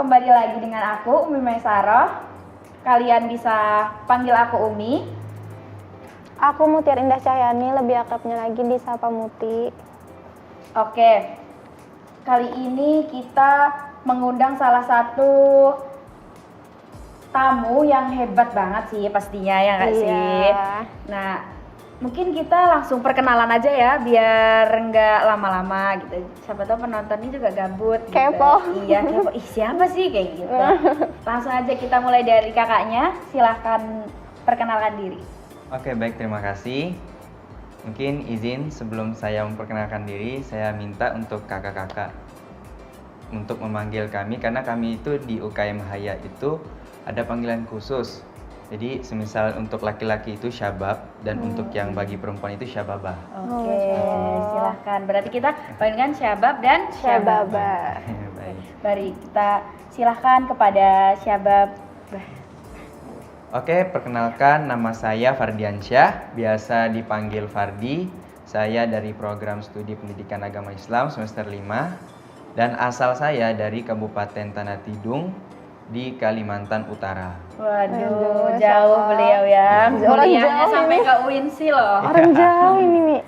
kembali lagi dengan aku Umi Maisaroh. Kalian bisa panggil aku Umi. Aku Mutiar Indah Cahyani, lebih akrabnya lagi disapa Muti. Oke, kali ini kita mengundang salah satu tamu yang hebat banget sih pastinya, ya nggak sih? Nah, mungkin kita langsung perkenalan aja ya, biar nggak lama-lama gitu. Siapa tahu penontonnya juga gabut gitu. Kepo. Iya, kepo. Ih, siapa sih kayak gitu. Langsung aja kita mulai dari kakaknya. Silahkan perkenalkan diri. Oke, baik, terima kasih. Mungkin izin sebelum saya memperkenalkan diri, saya minta untuk kakak-kakak untuk memanggil kami, karena kami itu di UKM Haya itu ada panggilan khusus. Jadi semisal untuk laki-laki itu syabab dan untuk yang bagi perempuan itu syababah. Oke, silahkan. Berarti kita panggilkan syabab dan syababah. Baik. Mari kita silahkan kepada syabab. Oke, perkenalkan, nama saya Fardiansyah, biasa dipanggil Fardi. Saya dari program studi pendidikan agama Islam semester 5 dan asal saya dari Kabupaten Tanah Tidung di Kalimantan Utara. Waduh, jauh beliau ya. Kuliahnya sampai ke UINSI loh. Orang jauh ini, Mi.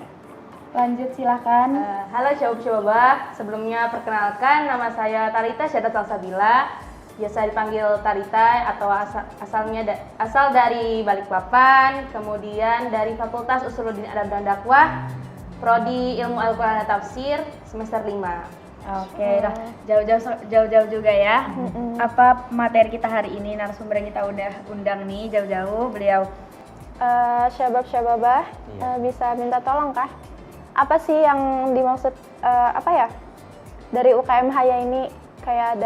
Lanjut silahkan. Halo Syabab, sebelumnya perkenalkan nama saya Tarita Syadat Salsabila, biasa dipanggil Tarita atau asal dari Balikpapan, kemudian dari Fakultas Usuluddin Adab dan Dakwah, Prodi Ilmu Al-Quran dan Tafsir semester 5. Oke, nah jauh-jauh juga ya. Apa materi kita hari ini? Narasumber yang kita udah undang nih jauh-jauh beliau. Syabab-syababah, bisa minta tolong kah? Apa sih yang dimaksud, dari UKM Haya ini kayak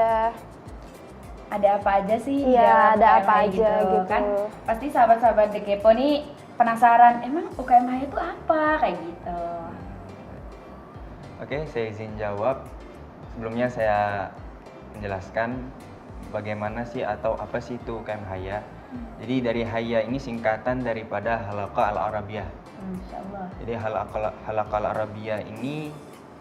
ada apa aja sih? Iya, ada apa UKM aja gitu. Kan pasti sahabat-sahabat The Kepo nih penasaran, emang UKM Haya itu apa? Kayak gitu. Oke, saya izin jawab. Sebelumnya saya menjelaskan bagaimana sih atau apa sih itu UKM Haya. Jadi dari Haya ini singkatan daripada Halaqah Al-Arabiyah. Insyaallah. Jadi Halaqah Al-Arabiyah ini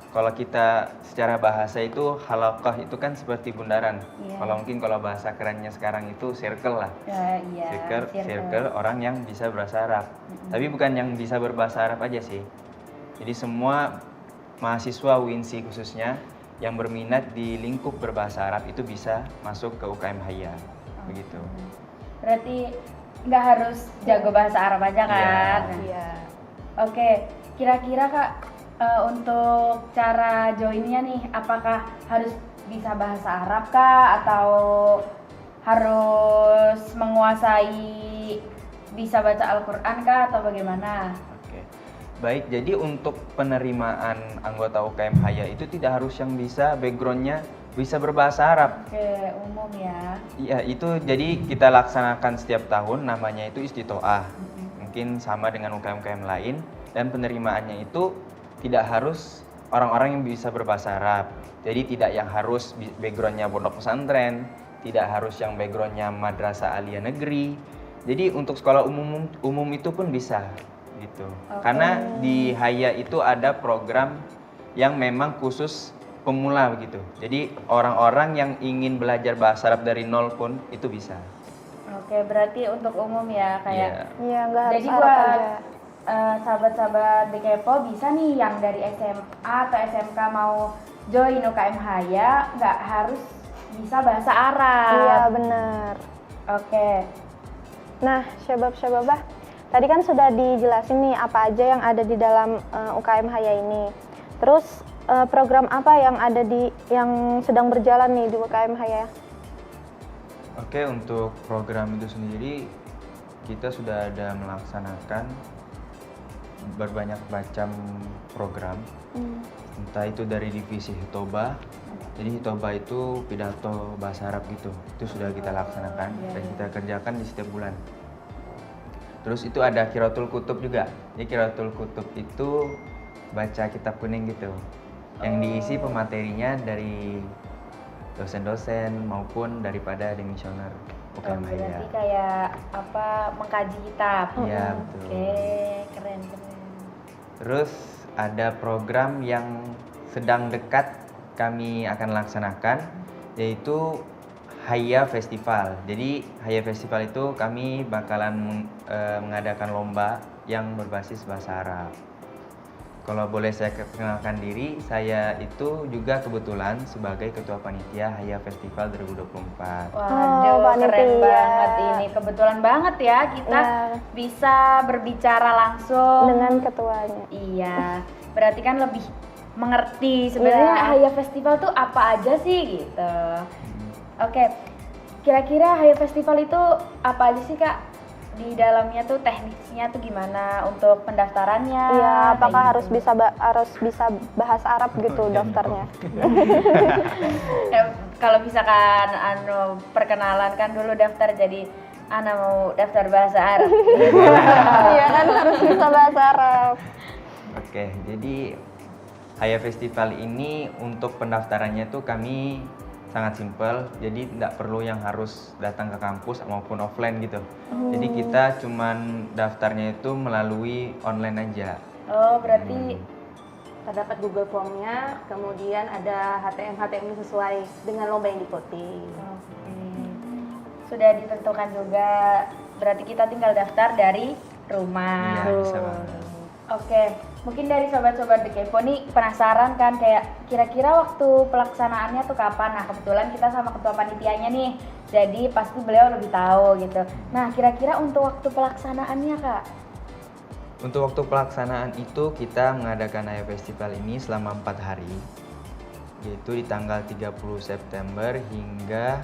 kalau kita secara bahasa itu halaqah itu kan seperti bundaran. Yeah. Kalau bahasa kerennya sekarang itu circle lah. Iya, Circle orang yang bisa berbahasa Arab. Tapi bukan yang bisa berbahasa Arab aja sih. Jadi semua mahasiswa UINSI khususnya yang berminat di lingkup berbahasa Arab itu bisa masuk ke UKM Haya. Begitu. Berarti nggak harus jago bahasa Arab aja kan? Iya. Oke, kira-kira Kak, untuk cara joinnya nih, apakah harus bisa bahasa Arab kah atau harus menguasai bisa baca Al-Quran kah atau bagaimana? Oke. Baik, jadi untuk penerimaan anggota UKM Haya itu tidak harus yang bisa backgroundnya bisa berbahasa Arab. Oke, umum ya. Iya, itu jadi kita laksanakan setiap tahun, namanya itu istitoah. Mungkin sama dengan UKM-UKM lain, dan penerimaannya itu tidak harus orang-orang yang bisa berbahasa Arab. Jadi tidak yang harus backgroundnya pondok pesantren, tidak harus yang backgroundnya madrasah aliyah negeri. Jadi untuk sekolah umum itu pun bisa gitu. Karena di Haya itu ada program yang memang khusus pemula begitu. Jadi orang-orang yang ingin belajar bahasa Arab dari nol pun itu bisa. Oke, berarti untuk umum ya kayak. Iya, nggak harus Jadi Arab buat aja. sahabat-sahabat The Kepo bisa nih yang dari SMA atau SMK mau join UKM Haya nggak harus bisa bahasa Arab. Iya, benar. Oke. Nah, syabab-syababah, tadi kan sudah dijelasin nih apa aja yang ada di dalam UKM Haya ini. Terus program apa yang yang sedang berjalan nih di UKM Haya? Oke, untuk program itu sendiri kita sudah ada melaksanakan berbanyak macam program. Entah itu dari divisi Hitobah. Jadi Hitobah itu pidato bahasa Arab gitu. Itu sudah kita laksanakan dan kita kerjakan di setiap bulan. Terus itu ada Qiraatul Kutub juga. Jadi Qiraatul Kutub itu baca kitab kuning gitu. Yang diisi pematerinya dari dosen-dosen maupun daripada demisioner UKM Haya. Berarti kayak apa, mengkaji kitab. Iya, betul. Oke, keren. Terus ada program yang sedang dekat kami akan laksanakan, yaitu Haya Festival. Jadi Haya Festival itu kami bakalan mengadakan lomba yang berbasis bahasa Arab. Kalau boleh saya perkenalkan diri, saya itu juga kebetulan sebagai Ketua Panitia Haya Festival 2024. Waduh, keren panitia. banget ini. Kebetulan banget ya kita bisa berbicara langsung Dengan ketuanya. Iya, berarti kan lebih mengerti sebenarnya Iya. Haya Festival tuh apa aja sih gitu. Oke, kira-kira Haya Festival itu apa aja sih Kak? Di dalamnya tuh teknisnya tuh gimana untuk pendaftarannya? Iya, apakah kayak gitu. harus bisa bahasa Arab gitu daftarnya? Ya, kalau misalkan perkenalan kan dulu daftar jadi Ana mau daftar bahasa Arab. Iya kan harus bisa bahasa Arab. Oke, jadi Haya Festival ini untuk pendaftarannya tuh kami sangat simpel, jadi tidak perlu yang harus datang ke kampus maupun offline gitu. Jadi kita cuman daftarnya itu melalui online aja. Oh, berarti Terdapat Google Form-nya, kemudian ada HTM sesuai dengan lomba yang diikuti. oke. Sudah ditentukan juga, berarti kita tinggal daftar dari rumah. Iya, bisa banget. Oke, mungkin dari sobat-sobat The Kepo nih penasaran kan kayak kira-kira waktu pelaksanaannya tuh kapan? Nah, kebetulan kita sama ketua panitianya nih, jadi pasti beliau lebih tahu gitu. Nah, kira-kira untuk waktu pelaksanaannya Kak? Untuk waktu pelaksanaan itu kita mengadakan Haya Festival ini selama 4 hari, yaitu di tanggal 30 September hingga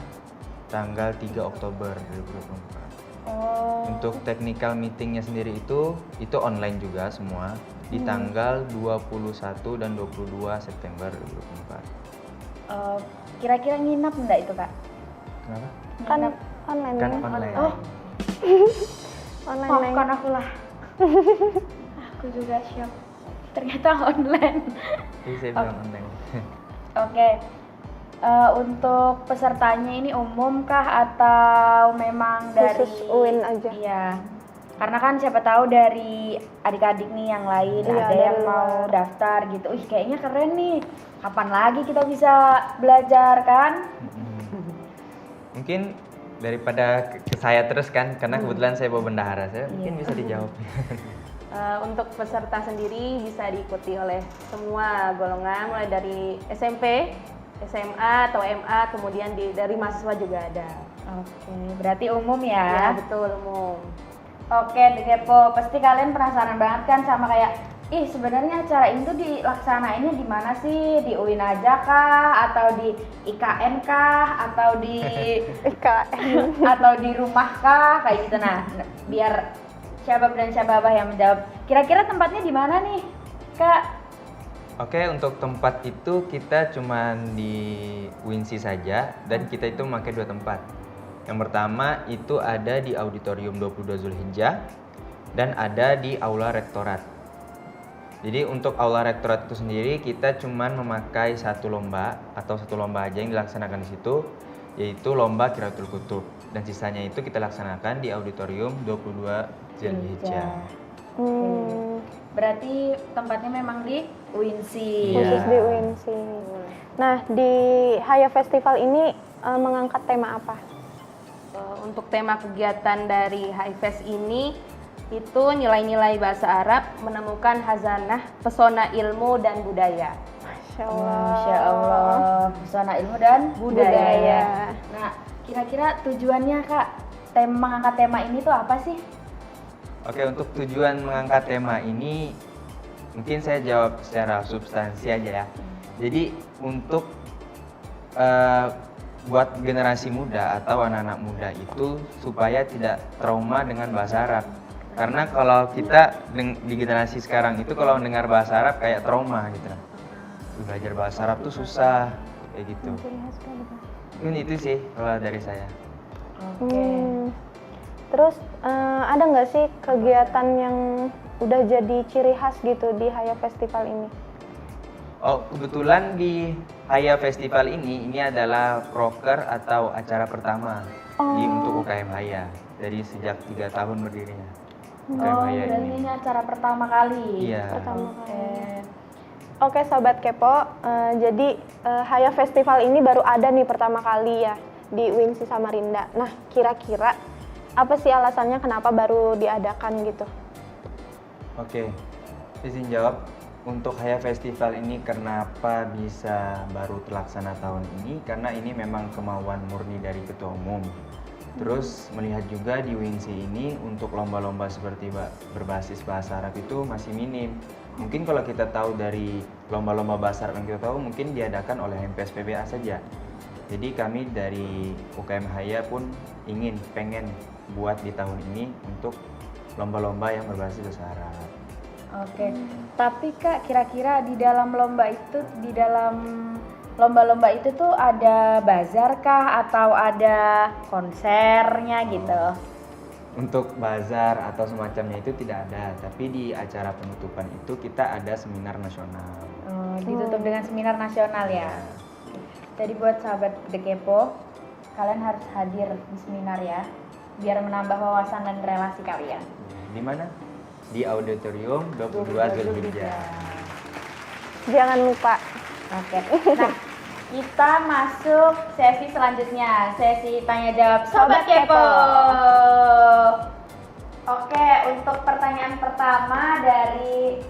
tanggal 3 Oktober 2024. Oh, Untuk technical meetingnya sendiri itu online juga semua di tanggal 21 dan 22 September 2024. kira-kira nginap enggak itu Kak? Kenapa? Kan Nginap. online. Kan nih. online. Oh, Online. Neng. maafkan aku lah. Aku juga shock. Ternyata online. Jadi saya bilang online. Oke. Untuk pesertanya ini umum kah atau memang dari Khusus UIN aja? Iya. Karena kan siapa tahu dari adik-adik nih yang lain Iya, ada dari yang mau luar. daftar gitu. Ih, kayaknya keren nih. Kapan lagi kita bisa belajar kan? Mungkin daripada ke saya terus kan, karena kebetulan saya bawa bendahara, saya mungkin bisa dijawab. Untuk peserta sendiri bisa diikuti oleh semua golongan, mulai dari SMP, SMA atau MA, kemudian dari mahasiswa juga ada. Oke, berarti umum Ya, ya. betul, umum. Oke, The Kepo, pasti kalian penasaran banget kan sama kayak, ih sebenarnya acara ini tuh dilaksanainnya di mana sih? Di UIN aja kah? Atau di IKN kah? Atau di IKN. atau di rumah kah? Kayak gitu. Nah, biar Syabab dan Syababah yang menjawab. Kira-kira tempatnya di mana nih, Kak? Oke, untuk tempat itu kita cuman di Winsi saja dan kita itu memakai 2 tempat. Yang pertama itu ada di Auditorium 22 Zulhijjah dan ada di Aula Rektorat. Jadi untuk Aula Rektorat itu sendiri kita cuman memakai satu lomba atau satu lomba aja yang dilaksanakan di situ, yaitu lomba Qiraatul Kutub, dan sisanya itu kita laksanakan di Auditorium 22 Zulhijjah. Berarti tempatnya memang di UINSI. Iya. Khusus di UNC. Nah, di Haya Festival ini mengangkat tema apa? Untuk tema kegiatan dari HIFES ini itu nilai-nilai bahasa Arab menemukan hazanah pesona ilmu dan budaya. Masya Masya Allah, pesona ilmu dan budaya. Nah, kira-kira tujuannya Kak, mengangkat tema ini tuh apa sih? Oke, untuk tujuan mengangkat tema ini mungkin saya jawab secara substansi aja ya. Jadi untuk buat generasi muda atau anak-anak muda itu supaya tidak trauma dengan bahasa Arab. Karena kalau kita di generasi sekarang itu kalau mendengar bahasa Arab kayak trauma gitu. Belajar bahasa Arab tuh susah kayak gitu. Mungkin itu sih kalau dari saya. Terus ada nggak sih kegiatan yang udah jadi ciri khas gitu di Haya Festival ini? Oh, kebetulan di Haya Festival ini adalah proker atau acara pertama untuk UKM Haya dari sejak 3 tahun berdirinya. UKM Oh, Haya berarti ini acara pertama kali. Iya. Oke, Sobat Kepo, jadi Haya Festival ini baru ada nih pertama kali ya di Winsi Samarinda. Nah, kira-kira apa sih alasannya kenapa baru diadakan gitu? Oke, izin jawab. Untuk Haya Festival ini kenapa bisa baru terlaksana tahun ini? Karena ini memang kemauan murni dari Ketua Umum. Terus melihat juga di Winsi ini untuk lomba-lomba seperti berbasis bahasa Arab itu masih minim. Mungkin kalau kita tahu dari lomba-lomba bahasa Arab yang kita tahu mungkin diadakan oleh MPSPBA saja. Jadi kami dari UKM Haya pun pengen buat di tahun ini untuk lomba-lomba yang berbasis bahasa Arab. Oke, tapi Kak, kira-kira di dalam lomba itu tuh ada bazar kah atau ada konsernya gitu? Untuk bazar atau semacamnya itu tidak ada, tapi di acara penutupan itu kita ada seminar nasional. Ditutup dengan seminar nasional ya. Jadi buat sahabat The Kepo, kalian harus hadir di seminar ya, biar menambah wawasan dan relasi kalian. Di mana? Di Auditorium 22 Zulhijjah. Jangan lupa. Oke. Nah, kita masuk sesi selanjutnya, sesi tanya jawab Sobat Kepo. Oke, untuk pertanyaan pertama dari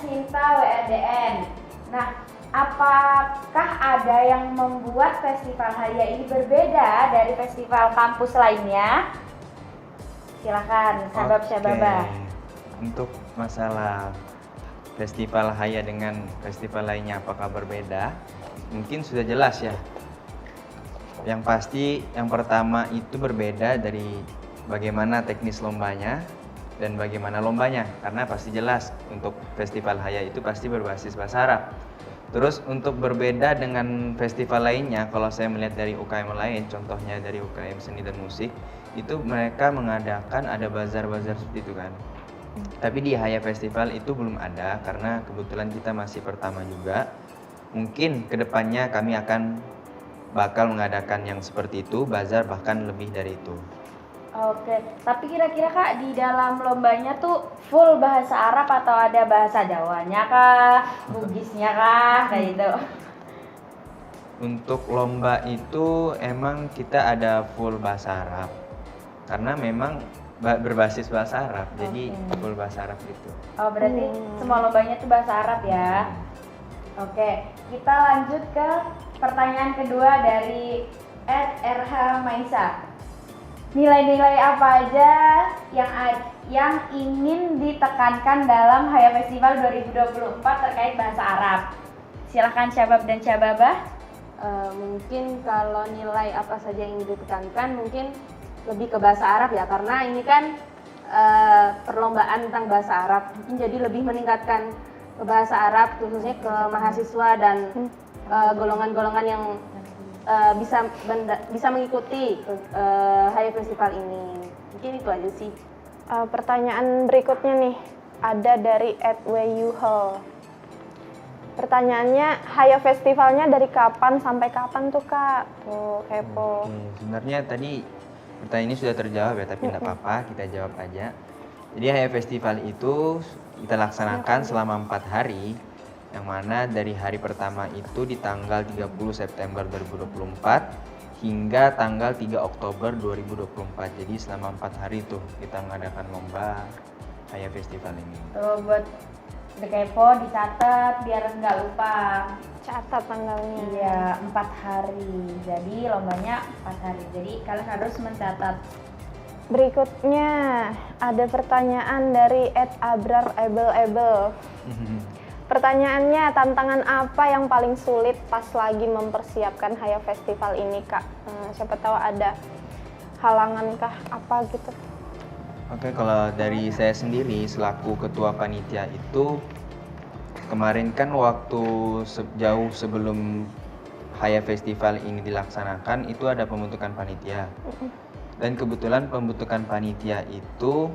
@cinta_wrdn. Nah, apakah ada yang membuat festival Haya ini berbeda dari festival kampus lainnya? Silakan, Syabab-Syababah. Oke. Untuk masalah festival Haya dengan festival lainnya apakah berbeda? Mungkin sudah jelas ya. Yang pasti yang pertama itu berbeda dari bagaimana teknis lombanya dan bagaimana lombanya, karena pasti jelas untuk festival Haya itu pasti berbasis bahasa Arab. Terus untuk berbeda dengan festival lainnya, kalau saya melihat dari UKM lain, contohnya dari UKM Seni dan Musik, itu mereka mengadakan ada bazar-bazar seperti itu kan. Tapi di Haya Festival itu belum ada karena kebetulan kita masih pertama juga. Mungkin kedepannya kami akan bakal mengadakan yang seperti itu, bazar bahkan lebih dari itu. Oke, tapi kira-kira Kak di dalam lombanya tuh full bahasa Arab atau ada bahasa Jawanya kah, Bugisnya kah, kayak gitu? Untuk lomba itu emang kita ada full bahasa Arab karena memang berbasis bahasa Arab, jadi full bahasa Arab gitu. Oh, berarti semua lombanya tuh bahasa Arab ya? Oke, kita lanjut ke pertanyaan kedua dari @rh Maisa. Nilai-nilai apa aja yang ingin ditekankan dalam Haya Festival 2024 terkait bahasa Arab? Silahkan Syabab dan Syababah. Mungkin kalau nilai apa saja yang ditekankan mungkin lebih ke bahasa Arab ya, karena ini kan perlombaan tentang bahasa Arab, mungkin jadi lebih meningkatkan ke bahasa Arab khususnya ke mahasiswa dan golongan-golongan yang bisa mengikuti Haya Festival ini. Mungkin itu aja sih. Pertanyaan berikutnya nih, ada dari @wyuhol. Pertanyaannya, Haya Festivalnya dari kapan sampai kapan tuh Kak? Tuh, kepo. Oke, sebenarnya tadi pertanyaan ini sudah terjawab ya, tapi tidak apa-apa, kita jawab aja. Jadi Haya Festival itu kita laksanakan selama 4 hari, yang mana dari hari pertama itu di tanggal 30 September 2024 hingga tanggal 3 Oktober 2024. Jadi selama 4 hari tuh kita mengadakan lomba Haya Festival ini. Tuh buat The Kepo dicatat biar nggak lupa. Catat tanggalnya. Iya, 4 hari. Jadi lombanya 4 hari. Jadi kalian harus mencatat. Berikutnya ada pertanyaan dari @abrarable. Pertanyaannya, tantangan apa yang paling sulit pas lagi mempersiapkan Haya Festival ini Kak? Siapa tahu ada halangan kah apa gitu? Oke, kalau dari saya sendiri selaku ketua panitia itu kemarin kan waktu jauh sebelum Haya Festival ini dilaksanakan itu ada pembentukan panitia. Dan kebetulan pembentukan panitia itu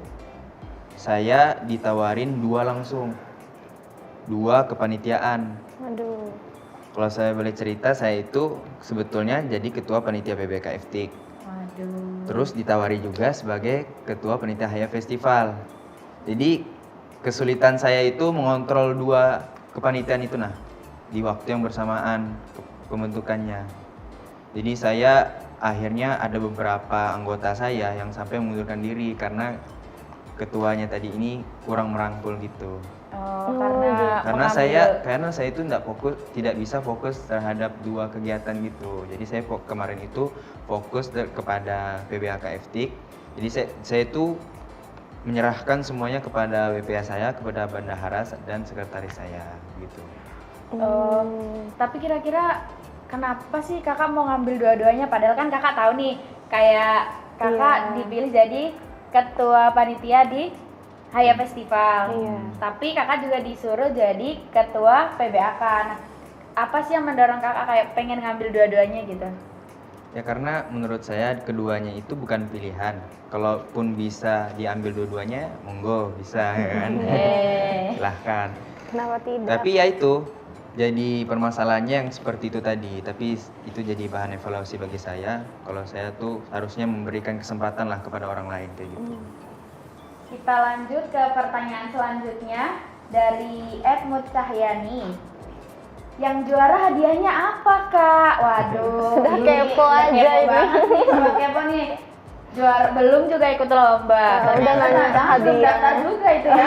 saya ditawarin 2 langsung. 2 kepanitiaan. Aduh. Kalau saya boleh cerita, saya itu sebetulnya jadi ketua panitia PBKFTIK. Waduh. Terus ditawari juga sebagai ketua panitia Haya Festival. Jadi kesulitan saya itu mengontrol 2 kepanitiaan itu di waktu yang bersamaan pembentukannya. Jadi saya akhirnya ada beberapa anggota saya yang sampai mengundurkan diri karena ketuanya tadi ini kurang merangkul gitu. Oh, Karena saya itu tidak bisa fokus terhadap 2 kegiatan gitu. Jadi saya kemarin itu fokus kepada PBHK FTIK. Jadi saya itu menyerahkan semuanya kepada WPA saya, kepada bendahara dan sekretaris saya gitu. Tapi kira-kira kenapa sih kakak mau ngambil dua-duanya? Padahal kan kakak tahu nih, kayak kakak dipilih jadi ketua panitia di Haya Festival. Tapi kakak juga disuruh jadi ketua PBAK. Nah, apa sih yang mendorong kakak kayak pengen ngambil dua-duanya gitu? Ya karena menurut saya keduanya itu bukan pilihan. Kalaupun bisa diambil dua-duanya, monggo bisa ya kan. Silahkan. Kenapa tidak? Tapi ya itu jadi permasalahannya yang seperti itu tadi. Tapi itu jadi bahan evaluasi bagi saya. Kalau saya tuh harusnya memberikan kesempatan lah kepada orang lain kayak gitu. Kita lanjut ke pertanyaan selanjutnya dari Edmund Cahyani. Yang juara hadiahnya apa, Kak? Waduh, Sudah ini kepo udah aja kepo ini. banget nih, sobat kepo nih. Juara belum juga ikut lomba. Udah nanya belum hadiah. daftar juga itu ya.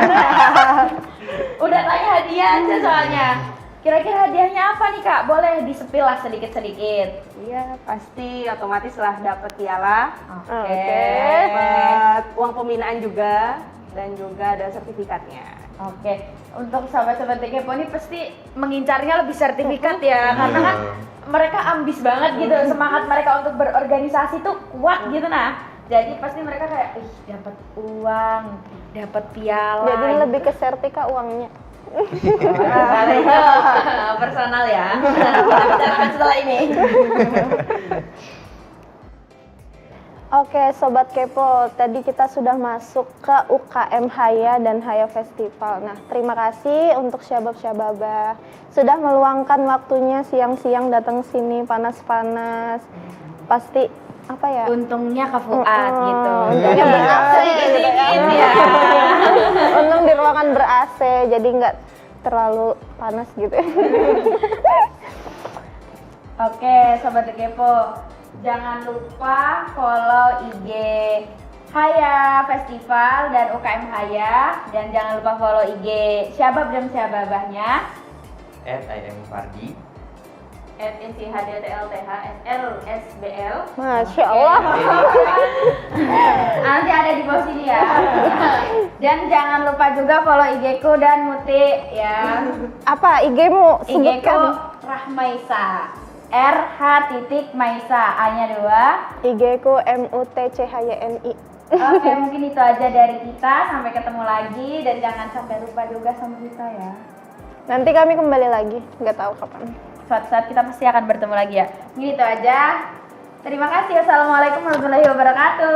Udah tanya hadiah aja soalnya. Kira-kira hadiahnya apa nih, Kak? Boleh disepil lah sedikit-sedikit. Iya, pasti otomatis lah dapat piala, Oke. dapat uang pembinaan juga, dan juga ada sertifikatnya. Oke, untuk sahabat-sahabat Kepo ini pasti mengincarnya lebih sertifikat ya, karena kan mereka ambis banget gitu, semangat mereka untuk berorganisasi tuh kuat gitu nah. Jadi pasti mereka kayak, dapat uang, dapat piala. Jadi gitu. lebih ke sertika uangnya. Kalau itu personal ya. Kita bicarakan setelah ini. Oke, Sobat Kepo, tadi kita sudah masuk ke UKM Haya dan Haya Festival. Nah, terima kasih untuk syabab-syababah sudah meluangkan waktunya siang-siang datang sini panas-panas. Pasti apa ya? Untungnya ke Fuad gitu. Untungnya Jadi ber-AC sedikit-sedikit ya. Untung di ruangan ber-AC, jadi nggak terlalu panas gitu. Oke, Sobat Kepo, jangan lupa follow IG Haya Festival dan UKM Haya, dan jangan lupa follow IG Syabab dan Syababahnya @IMFardi @INCHDTLTHSLSBL. Masya Allah. Nanti ada di bawah sini ya. Dan jangan lupa juga follow IG ku dan Muti ya. Apa IG-mu? IG ku Sebutkan. Rahmaisa. RH.Maisa, A-nya 2. IG-ku MUTCHYNI. Oke, mungkin itu aja dari kita. Sampai ketemu lagi dan jangan sampai lupa juga sama kita ya. Nanti kami kembali lagi, nggak tahu kapan. Suatu saat kita pasti akan bertemu lagi ya. Mungkin itu aja. Terima kasih. Assalamualaikum warahmatullahi wabarakatuh.